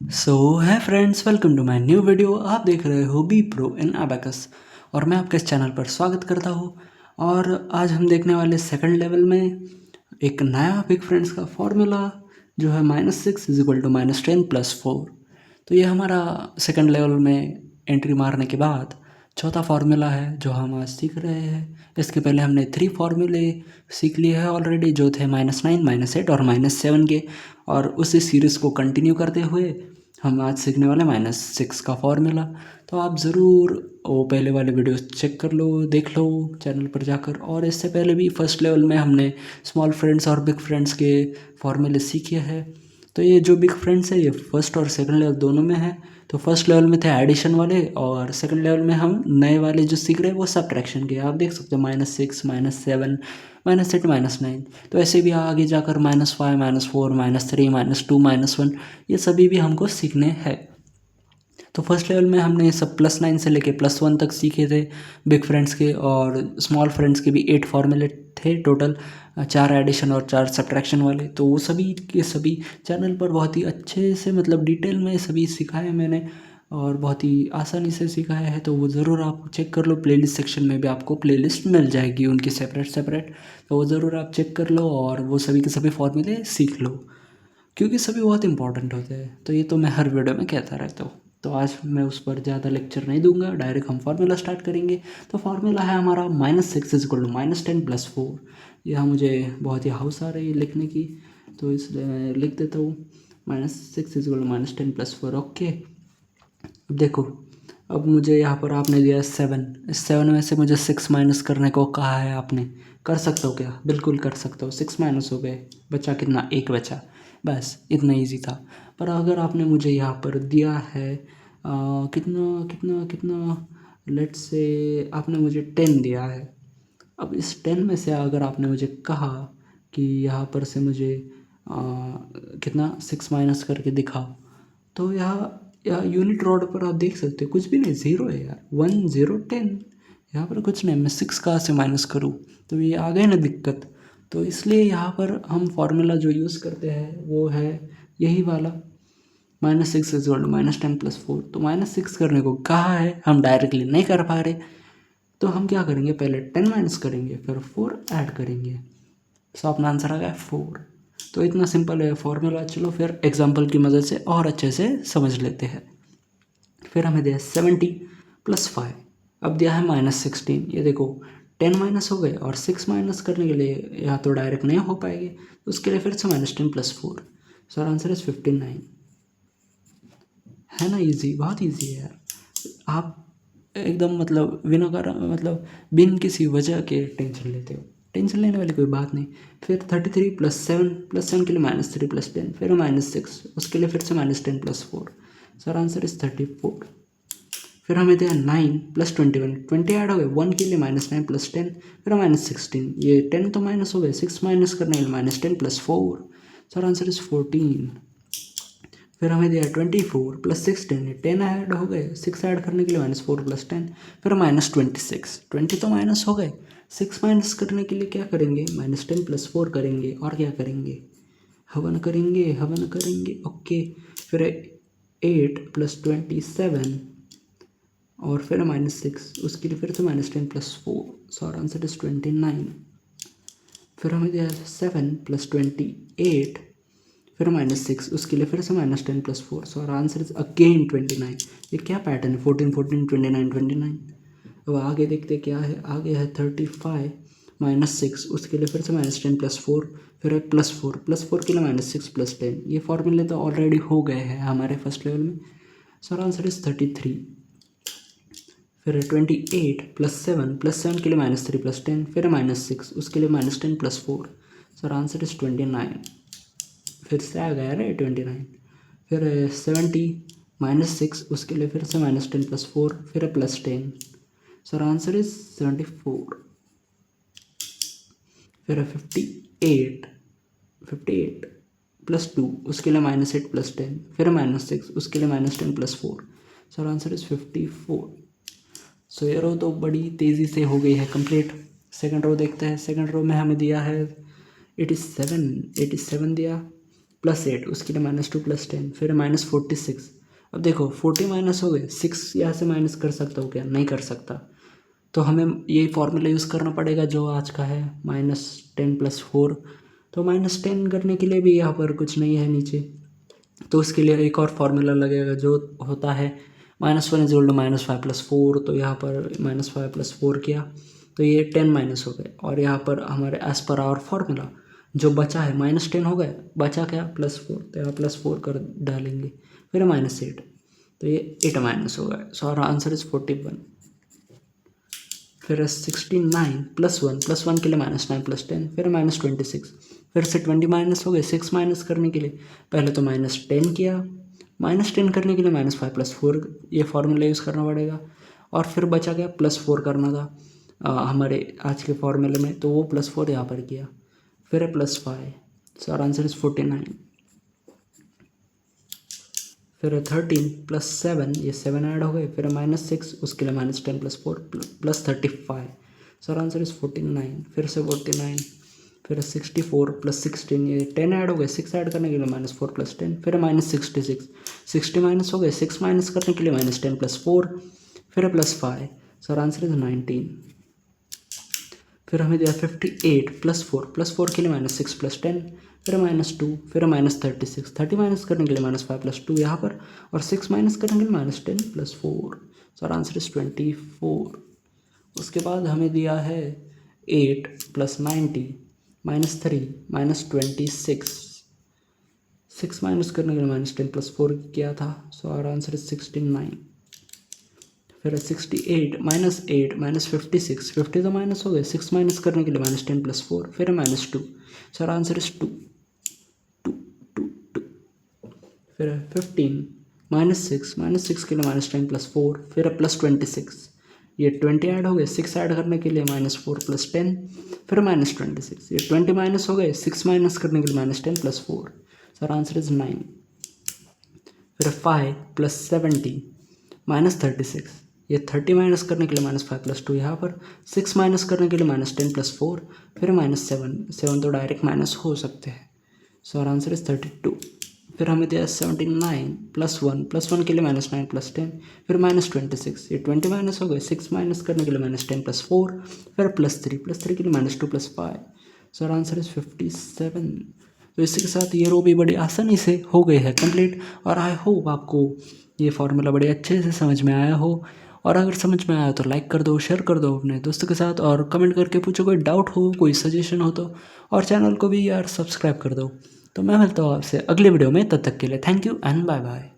सो है friends, welcome to my new video. आप देख रहे हो बी प्रो इन अबैकस और मैं आपके इस चैनल पर स्वागत करता हूँ। और आज हम देखने वाले सेकंड लेवल में एक नया बिग फ्रेंड्स का फॉर्मूला जो है -6 = -10 + 4। तो ये हमारा सेकंड लेवल में एंट्री मारने के बाद चौथा फार्मूला है जो हम आज सीख रहे हैं। इसके पहले हमने 3 फार्मूले सीख लिए हैं ऑलरेडी, जो थे -9, -8 और -7 के। और उसी सीरीज़ को कंटिन्यू करते हुए हम आज सीखने वाले -6 का फॉर्मूला। तो आप ज़रूर वो पहले वाले वीडियो चेक कर लो, देख लो चैनल पर जाकर। और इससे पहले भी फर्स्ट लेवल में हमने स्मॉल फ्रेंड्स और बिग फ्रेंड्स के फॉर्मूले सीखे हैं। तो ये जो बिग फ्रेंड्स है ये फर्स्ट और सेकंड लेवल दोनों में है। तो फर्स्ट लेवल में थे एडिशन वाले और सेकंड लेवल में हम नए वाले जो सीख रहे हैं वो सब्ट्रैक्शन के। आप देख सकते हो -6, -7, -8, -9। तो ऐसे भी आगे जाकर -5, -4, -3, -2, -1 ये सभी भी हमको सीखने हैं। तो फर्स्ट लेवल में हमने सब +9 से लेके +1 तक सीखे थे बिग फ्रेंड्स के, और स्मॉल फ्रेंड्स के भी 8 फॉर्मूले थे टोटल, 4 एडिशन और 4 सब्ट्रैक्शन वाले। तो वो सभी के सभी चैनल पर बहुत ही अच्छे से मतलब डिटेल में सभी सिखाए मैंने और बहुत ही आसानी से सिखाया है। तो वो ज़रूर आप चेक कर लो, प्लेलिस्ट सेक्शन में भी आपको प्लेलिस्ट मिल जाएगी उनकी सेपरेट सेपरेट। तो वो ज़रूर आप चेक कर लो और वो सभी के सभी फॉर्मूले सीख लो, क्योंकि सभी बहुत इंपॉर्टेंट होते हैं। तो ये तो मैं हर वीडियो में कहता रहता हूँ। तो आज मैं उस पर ज़्यादा लेक्चर नहीं दूंगा, डायरेक्ट हम फार्मूला स्टार्ट करेंगे। तो फार्मूला है हमारा -6 = -10 + 4। यह मुझे बहुत ही हाउस आ रही है लिखने की, तो इसलिए मैं लिख देता हूँ -6 = -10 + 4। ओके, अब देखो, अब मुझे यहाँ पर आपने दिया 7। इस 7 में से मुझे 6 माइनस करने को कहा है आपने। कर सकते हो क्या? बिल्कुल कर सकते हो। 6 माइनस हो गए, बचा कितना? 1 बचा। बस इतना इजी था। पर अगर आपने मुझे यहाँ पर दिया है कितना कितना कितना, लेट्स से आपने मुझे 10 दिया है। अब इस 10 में से अगर आपने मुझे कहा कि यहाँ पर से मुझे कितना 6 माइनस करके दिखाओ, तो यहाँ यूनिट रॉड पर आप देख सकते हो कुछ भी नहीं, ज़ीरो है यार। 1 0 10, यहाँ पर कुछ नहीं। मैं 6 कहाँ से माइनस करूँ? तो ये आ गई ना दिक्कत। तो इसलिए यहाँ पर हम फार्मूला जो यूज़ करते हैं वो है यही वाला, -6 = -10 + 4। तो -6 करने को कहा है, हम डायरेक्टली नहीं कर पा रहे, तो हम क्या करेंगे, पहले 10 माइनस करेंगे फिर 4 ऐड करेंगे। सो अपना आंसर आ गया 4। तो इतना सिंपल है फॉर्मूला। चलो फिर एग्जांपल की मदद से और अच्छे से समझ लेते हैं। फिर हमें दिया 70 + 5। अब दिया है -16। ये देखो 10 माइनस हो गए और 6 माइनस करने के लिए यहाँ तो डायरेक्ट नहीं हो पाएंगे, तो उसके लिए फिर से -10 + 4। So answer is 59। है ना इजी? बहुत इजी है यार। आप एकदम मतलब बिना कारण मतलब बिन किसी वजह के टेंशन लेते हो। टेंशन लेने वाली कोई बात नहीं। फिर 33 + 7 के लिए -3 + 10, फिर -6, उसके लिए फिर से -10 + 4। Sir answer is 34। फिर हमें दिया 9 + 21, 20 ऐड हो गए, 1 के लिए -9 + 10, फिर -16। ये 10 तो माइनस हो गए, 6 माइनस करने के लिए -10 + 4। Sir answer is 14। फिर हमें दिया 24 + 16, 10 ऐड हो गए, 6 ऐड करने के लिए -4 + 10, फिर -26। 20 तो माइनस हो गए, 6 माइनस करने के लिए क्या करेंगे, -10 + 4 करेंगे और क्या करेंगे, हवन करेंगे, हवन करेंगे। ओके, फिर 8 + 27 और फिर -6, उसके लिए फिर से -10 + 4। So answer is 29। फिर हमें दिया 7 + 28, फिर -6, उसके लिए फिर से -10 + 4। So answer is again 29। ये क्या पैटर्न है? 14 14 29 29। अब आगे देखते क्या है। आगे है 35 -6, उसके लिए फिर से -10 + 4, फिर है +4, +4 के लिए -6 + 10। ये फॉर्मूले तो ऑलरेडी हो गए हैं हमारे फर्स्ट लेवल में। So answer is 33। फिर 28 + 7 के लिए -3 + 10, फिर -6, उसके लिए -10 + 4। Sir answer is 29। फिर से आ गया रे 29। फिर 70 -6, उसके लिए फिर से -10 + 4, फिर +10। Sir answer is 74। फिर 58 +2, उसके लिए -8 + 10, फिर -6, उसके लिए -10 + 4। Sir answer is 54। सो ये रो तो बड़ी तेज़ी से हो गई है कंप्लीट। सेकंड रो देखते हैं। सेकंड रो में हमें दिया है 87 दिया, +8, उसके लिए -2 + 10, फिर -46। अब देखो 40 माइनस हो गए, 6 यहाँ से माइनस कर सकता हूँ क्या? नहीं कर सकता। तो हमें यही फॉर्मूला यूज़ करना पड़ेगा जो आज का है, -10 + 4। तो -10 करने के लिए भी यहाँ पर कुछ नहीं है नीचे, तो उसके लिए एक और फार्मूला लगेगा जो होता है -1 = -5 + 4। तो यहाँ पर -5 + 4 किया तो ये 10 माइनस हो गए, और यहाँ पर हमारे एज पर आवर फार्मूला जो बचा है -10 हो गए, बचा क्या? +4, तो यहाँ +4 कर डालेंगे, फिर -8, तो ये 8 माइनस हो गए। So our answer is 41। फिर 69 + 1 के लिए -9 + 10, फिर -26, फिर से 20 माइनस हो गए। 6 माइनस करने के लिए पहले तो -10 किया, -10 करने के लिए -5 + 4 ये फार्मूला यूज़ करना पड़ेगा, और फिर बचा गया +4 करना था हमारे आज के फार्मूले में, तो वो +4 यहाँ पर किया, फिर +5। So our answer is 49। फिर 13 + 7, ये 7 ऐड हो गए, फिर -6, उसके लिए -10 + 4 + 35। So our answer is 49। फिर से 49, फिर 64 + 16, ये 10 ऐड हो गए, 6 ऐड करने के लिए -4 + 10, फिर -66, 60 माइनस हो गए, 6 माइनस करने के लिए -10 + 4, फिर +5। So our answer is 19। फिर हमें दिया 58 + 4 के लिए -6 + 10, फिर -2, फिर -36, 30 माइनस करने के लिए -5 + 2 यहाँ पर, और 6 माइनस करने के लिए -10 + 4। So our answer is 24। उसके बाद हमें दिया है 8 + 90 -3 -26, 6 माइनस करने के लिए -10 + 4 किया था। So our answer is 69। फिर 68 -8 -56, 50 तो माइनस हो गए, 6 माइनस करने के लिए -10 + 4, फिर -2। So our answer is 2 2 2 2। फिर 15 -6 के लिए -10 + 4, फिर +26, ये 20 ऐड हो गए, 6 ऐड करने के लिए -4 + 10, फिर -26, ये 20 माइनस हो गए, 6 माइनस करने के लिए -10 + 4। So our answer is 9। फिर 5 + 70 -36, ये 30 माइनस करने के लिए -5 + 2 यहाँ पर, 6 माइनस करने के लिए -10 + 4, फिर -7 तो डायरेक्ट माइनस हो सकते हैं। So our answer is 32। फिर हमें दिया 79 + 1 के लिए -9 + 10, फिर -26, ये 20 माइनस हो गए, 6 माइनस करने के लिए -10 + 4, फिर +3 के लिए -2 + 5। So our answer is 57। तो इसी के साथ ये रो भी बड़ी आसानी से हो गई है कंप्लीट, और आई होप आपको ये फार्मूला बड़े अच्छे से समझ में आया हो। और अगर समझ में आया तो लाइक कर दो, शेयर कर दो अपने दोस्तों के साथ, और कमेंट करके पूछो कोई डाउट हो, कोई सजेशन हो तो, और चैनल को भी यार सब्सक्राइब कर दो। तो मैं मिलता हूँ आपसे अगले वीडियो में, तब तक के लिए thank you and bye bye.